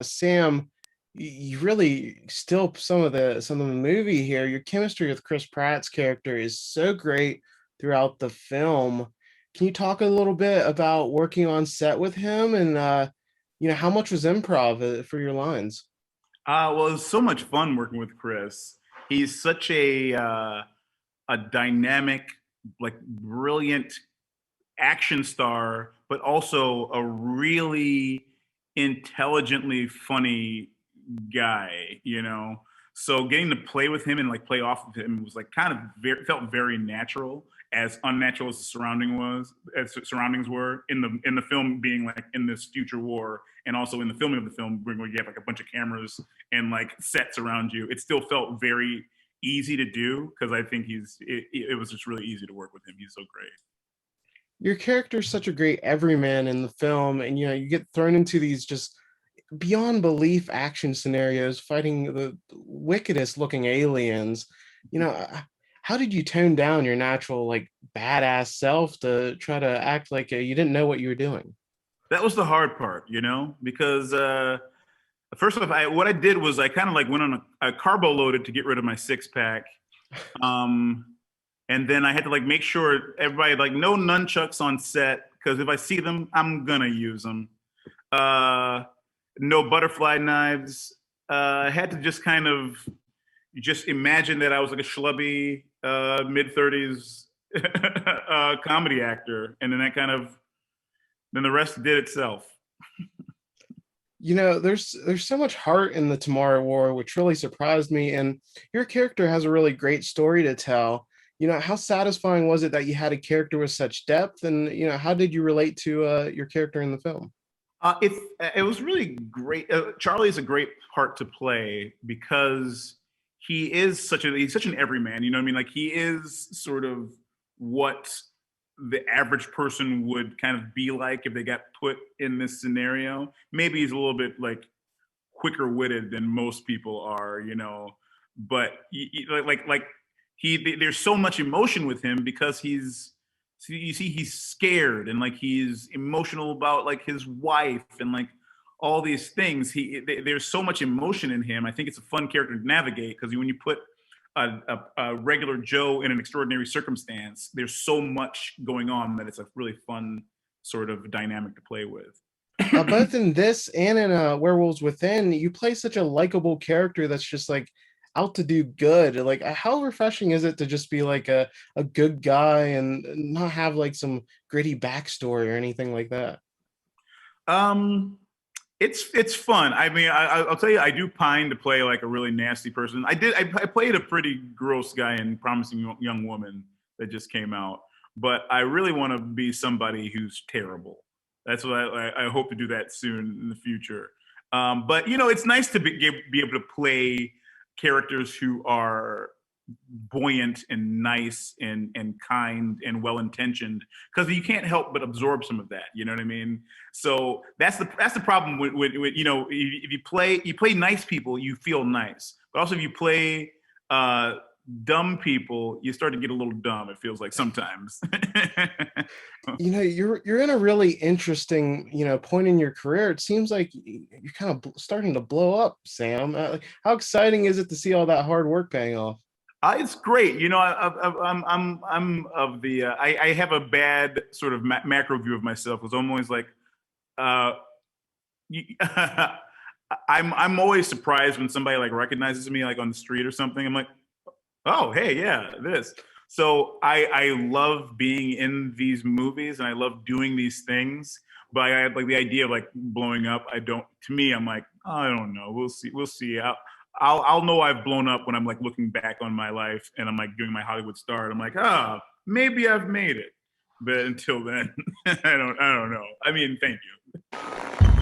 Sam, you really still some of the movie here. Your chemistry with Chris Pratt's character is so great throughout the film. Can you talk a little bit about working on set with him and how much was improv for your lines? Well, it was so much fun working with Chris. He's such a dynamic, like brilliant action star, but also a really intelligently funny guy, you know? So getting to play with him and like play off of him was like kind of felt very natural, as unnatural as the surroundings were in the film, being like in this future war, and also in the filming of the film where you have like a bunch of cameras and like sets around you. It still felt very easy to do because I think it was just really easy to work with him. He's so great. Your character is such a great everyman in the film, and you get thrown into these just beyond belief action scenarios fighting the wickedest looking aliens. you know uh, how did you tone down your natural like badass self to try to act like you didn't know what you were doing? That was the hard part, you know, because first off, what I did was I kind of like went on a carbo loaded to get rid of my six pack. Um, and then I had to like make sure everybody like no nunchucks on set because if I see them, I'm gonna use them. Uh, no butterfly knives. I had to just kind of just imagine that I was like a schlubby mid 30s comedy actor, and then the rest did itself. There's so much heart in the Tomorrow War, which really surprised me. And your character has a really great story to tell. How satisfying was it that you had a character with such depth? And how did you relate to your character in the film? It was really great. Charlie is a great part to play because he's such an everyman. You know what I mean? Like he is sort of what the average person would kind of be like if they got put in this scenario. Maybe he's a little bit like quicker witted than most people are, you know. But there's so much emotion with him because you see he's scared and like he's emotional about like his wife and like all these things. There's so much emotion in him. I think it's a fun character to navigate because when you put a regular Joe in an extraordinary circumstance, there's so much going on that it's a really fun sort of dynamic to play with. Both in this and in Werewolves Within, you play such a likable character that's just like out to do good. Like, how refreshing is it to just be like a good guy and not have like some gritty backstory or anything like that? Um, it's fun. I mean, I'll tell you, I do pine to play like a really nasty person. I played a pretty gross guy in Promising Young Woman that just came out, but I really want to be somebody who's terrible. That's what I hope to do that soon in the future. But you know, it's nice to be able to play characters who are buoyant and nice and kind and well intentioned because you can't help but absorb some of that, you know what I mean? So that's the problem with you know, if you play nice people, you feel nice, but also if you play dumb people, you start to get a little dumb, it feels like sometimes. You're in a really interesting point in your career. It seems like you're kind of starting to blow up, Sam. Like, how exciting is it to see all that hard work paying off? It's great. You know, I'm of the I have a bad sort of macro view of myself because I'm always like, uh, I'm always surprised when somebody like recognizes me like on the street or something. I'm like, oh hey, yeah, this. So I love being in these movies and I love doing these things. But I like the idea of like blowing up. I don't. To me, I'm like, oh, I don't know. We'll see. We'll see. I'll know I've blown up when I'm like looking back on my life and I'm like doing my Hollywood star. And I'm like, ah, maybe I've made it. But until then, I don't know. I mean, thank you.